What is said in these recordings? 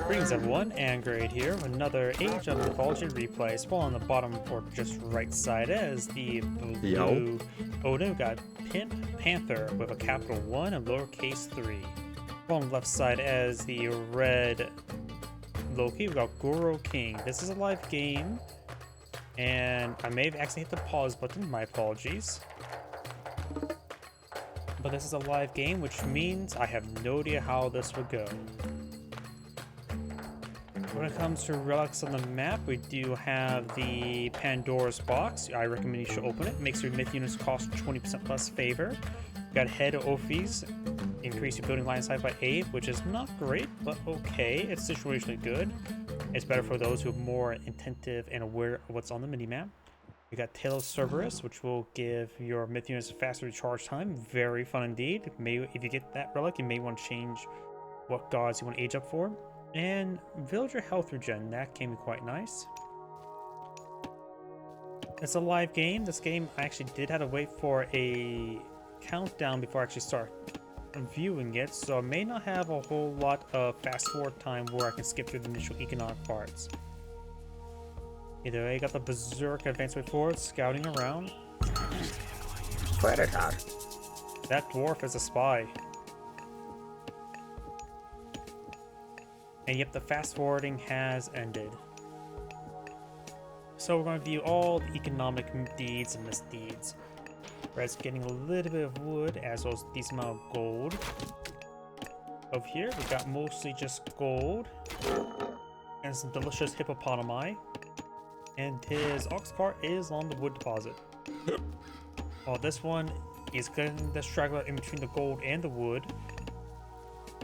Greetings everyone, and Grade here with another Age of Mythology Replay. Scroll on the bottom or just right side as the blue Odin. We've got Panther with a capital 1 and lowercase 3. Scroll on the left side as the red Loki. We've got Goro King. This is a live game, and I may have accidentally hit the pause button, my apologies. But this is a live game, which means I have no idea how this would go. When it comes to relics on the map, we do have the Pandora's box. I recommend you should open it. Makes your myth units cost 20% less favor. We got Head of Ophies, increase your building line size by 8, which is not great, but okay. It's situationally good. It's better for those who are more attentive and aware of what's on the minimap. We got Tail of Cerberus, which will give your myth units a faster recharge time. Very fun indeed. If you get that relic, you may want to change what gods you want to age up for. And Villager Health Regen, that came quite nice. It's a live game. This game I actually did have to wait for a countdown before I actually start viewing it, so I may not have a whole lot of fast forward time where I can skip through the initial economic parts. Either way, I got the Berserk advance way forward, scouting around. Predator. That dwarf is a spy. And yep, the fast forwarding has ended. So we're going to view all the economic deeds and misdeeds. Red's getting a little bit of wood as well as a decent amount of gold. Over here, we got mostly just gold and some delicious hippopotami. And his ox cart is on the wood deposit. While this one is getting the straggler in between the gold and the wood.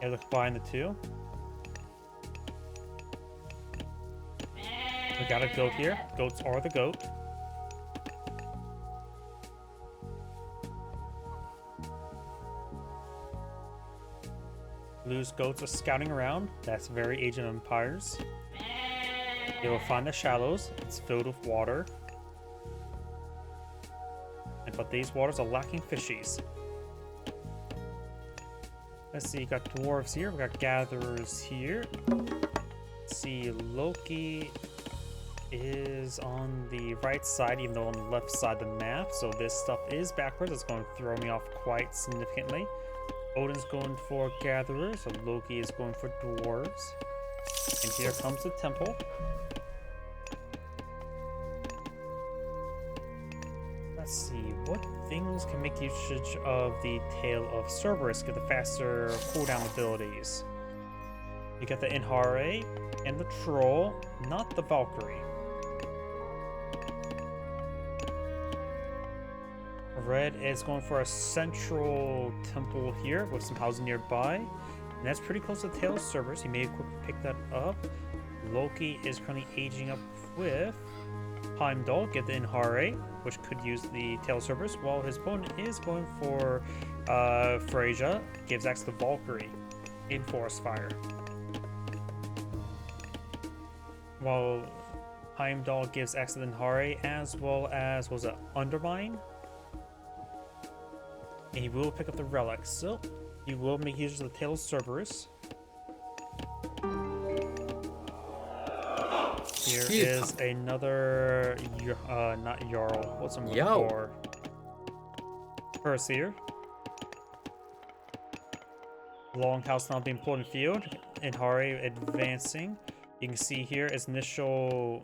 And look combine the two. We got a goat here. Goats are the goat. Blue's goats are scouting around. That's very Age of Empires. They will find the shallows. It's filled with water. But these waters are lacking fishies. Let's see, you got dwarves here. We got gatherers here. Let's see, Loki is on the right side, even though on the left side of the map, so this stuff is backwards. It's going to throw me off quite significantly. Odin's going for gatherers, so Loki is going for dwarves. And here comes the temple. Let's see, what things can make usage of the Tail of Cerberus, get the faster cooldown abilities? You got the Inhare and the Troll, not the Valkyrie. Red is going for a central temple here with some housing nearby. And that's pretty close to the Tail of Cerberus. He may quickly pick that up. Loki is currently aging up with Heimdall, get the Inhare, which could use the Tail of Cerberus, while his opponent is going for Freyja, gives access to Valkyrie in Forest Fire. While Heimdall gives access to the Inhare as well as, was it Undermine? And he will pick up the relics, so he will make use of the Tail of Cerberus. Here is another, not Jarl, what's I'm looking for? Perseer. Longhouse now being pulled in field, and Hari advancing. You can see here his initial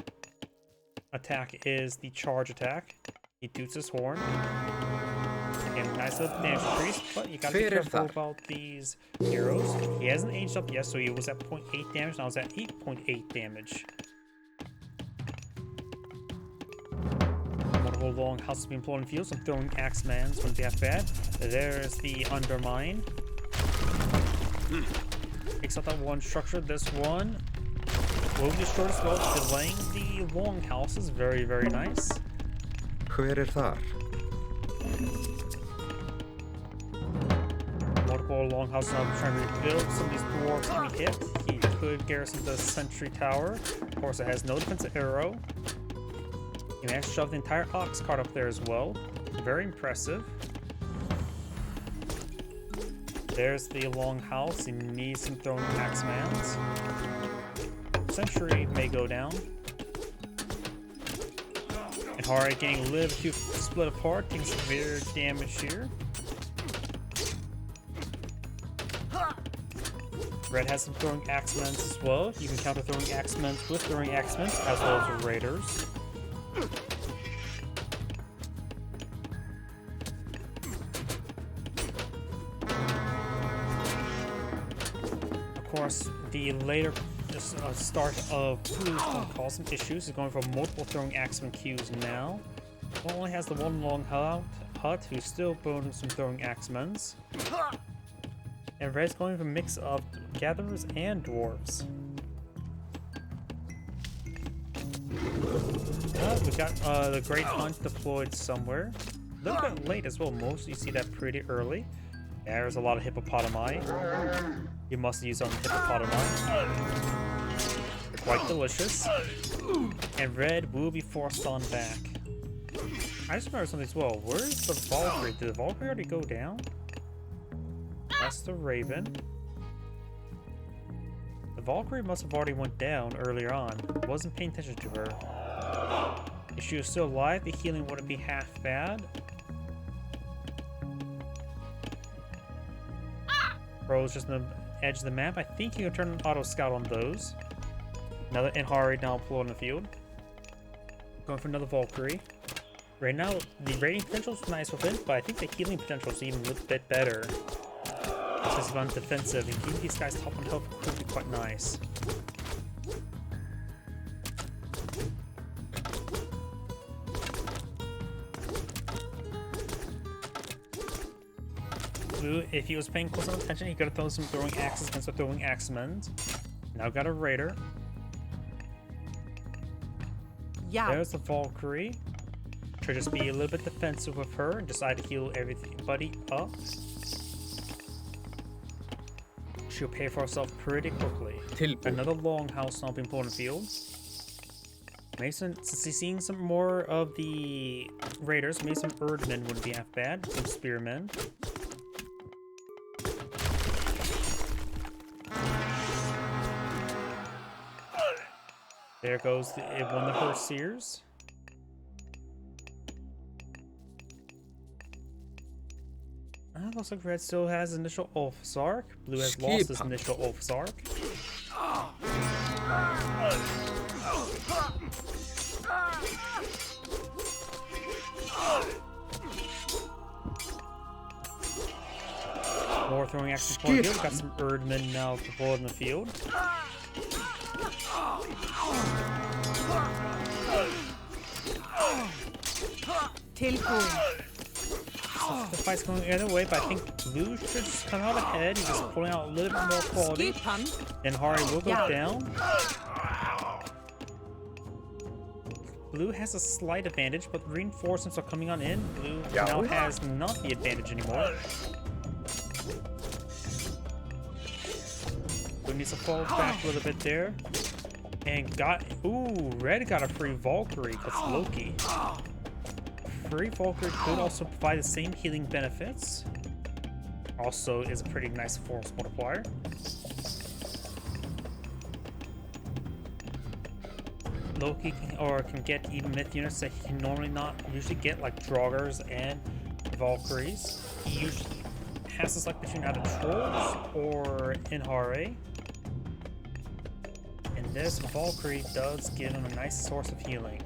attack is the charge attack. He toots his horn. And nice little damage increase, but you gotta be careful about these heroes. He hasn't aged up yet, so he was at 0.8 damage, now he's at 8.8 damage. Multiple long houses being pulled in field, so throwing Axeman's wouldn't be that bad. There's the Undermine. Takes out that one structure. This one will be destroyed as well, delaying the longhouses. Very, very nice. Multiple longhouses now trying to rebuild. Some of these dwarves can be hit. He could garrison the sentry tower. Of course, it has no defensive arrow. He managed to shove the entire ox cart up there as well. Very impressive. There's the longhouse. He needs some throwing axemans. Sentry may go down. And Hari getting a little too split apart, taking severe damage here. Red has some throwing axements as well. You can counter throwing axements with throwing axements as well as raiders. Of course, the later start of Blue is going to cause some issues. He's going for multiple throwing axemen queues now. Well, only has the one long hut who's still burning some throwing axemens. And Red's going for a mix of gatherers and dwarves. We got the Great Hunt deployed somewhere. A little bit late as well. Most you see that pretty early. There's a lot of hippopotami. You must use on hippopotami. They're quite delicious. And Red will be forced on back. I just remember something as well. Where's the Valkyrie? Did the Valkyrie already go down? That's the Raven. The Valkyrie must have already went down earlier on. Wasn't paying attention to her. If she was still alive, the healing wouldn't be half bad. Bro's just on the edge of the map. I think you can turn an auto scout on those. Another Inhari now deployed on the field. Going for another Valkyrie. Right now, the rating potential is nice with it, but I think the healing potential is even a little bit better. Because he's on defensive, and keeping these guys top on health could be quite nice. Blue, if he was paying close enough attention, he could have thrown some throwing axes against the throwing axemen. Now got a raider. Yeah. There's the Valkyrie. Should just be a little bit defensive with her and decide to heal everybody up. She'll pay for herself pretty quickly. Another longhouse now being put on the field. Mason, since he's seeing some more of the raiders, maybe some Erdmen wouldn't be half bad. Some spearmen. There goes one of her seers. Looks like Red still has initial Ulfsark. Blue has lost his initial Ulfsark. More throwing action point here. We've got some Erdmen now deployed in the field. The fight's going either way, but I think Blue should just come out ahead. He's just pulling out a little bit more quality. And Hari will go down. Blue has a slight advantage, but reinforcements are coming on in. Blue now has not the advantage anymore. Blue needs to fall back a little bit there. And Red got a free Valkyrie because Loki. Free Valkyrie could also provide the same healing benefits. Also is a pretty nice force multiplier. Loki can get even myth units that he can normally not usually get, like Draugrs and Valkyries. He usually has to select between either Trolls or Inhari. And this Valkyrie does give him a nice source of healing.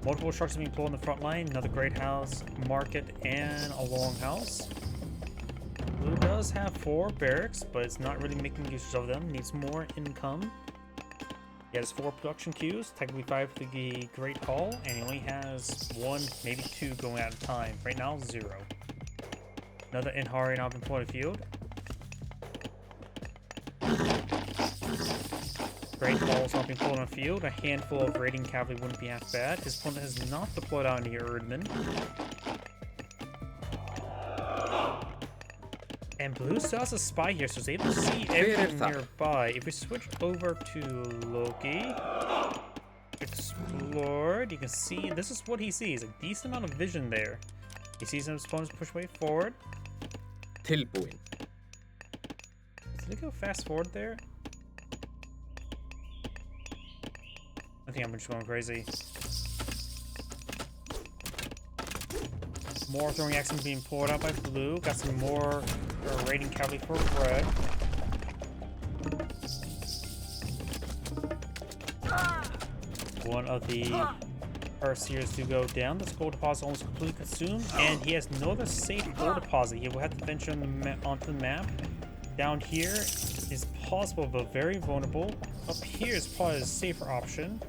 Multiple structures being pulled on the front line, another great house, market, and a longhouse. Blue does have 4 barracks, but it's not really making use of them. Needs more income. He has 4 production queues, technically 5 for the Great Hall, and he only has 1, maybe 2 going at a time. Right now, 0. Another Inhari now been put on the field. Great Hall's not being pulled on the field. A handful of raiding cavalry wouldn't be half bad. His opponent has not deployed out any Erdmen. And Blue still has a spy here, so he's able to see everything nearby. If we switch over to Loki, explored, you can see this is what he sees. A decent amount of vision there. He sees his opponents push way forward. Tilbúin. Did he go fast forward there? I think I'm just going crazy. More throwing action being pulled out by blue. Got some more raiding cavalry for red. One of the Arseers to go down. This gold deposit almost completely consumed, and he has no other safe gold deposit. He will have to venture on onto the map. Down here is possible, but very vulnerable. Up here is probably a safer option.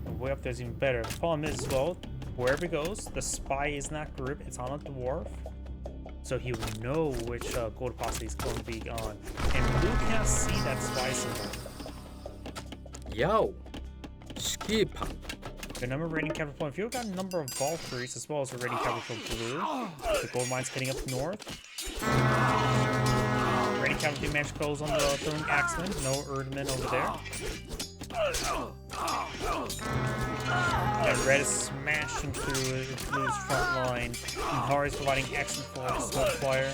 And way up there is even better. The problem is, well, wherever he goes, the spy is not grip. It's on a dwarf, so he will know which gold deposit he's going to be on. And blue can't see that spy symbol. Yo, skipper. The number of raiding cavalry point. If you've got a number of Valkyries as well as a raiding cavalry for blue, the gold mine's heading up north. Raiding cavalry match goes on the throwing axeman. No Erdman over there. That red is smashing through blue's front line. Hari is providing excellent for smoke flyer.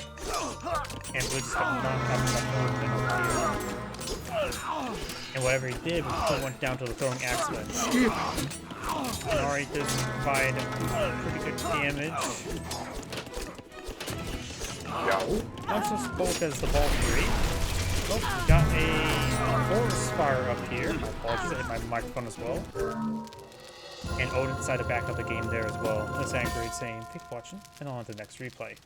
And blue just got knocked out by Erdman over here. And whatever he did, he went down to the throwing axeman. And Ari does provide pretty good damage. Not so spoke as the Valkyrie. Oh, we got a forest fire up here. Apologies, I hit my microphone as well. And Odin decided to back up the game there as well. This Angry saying, thanks for watching, and on to the next replay.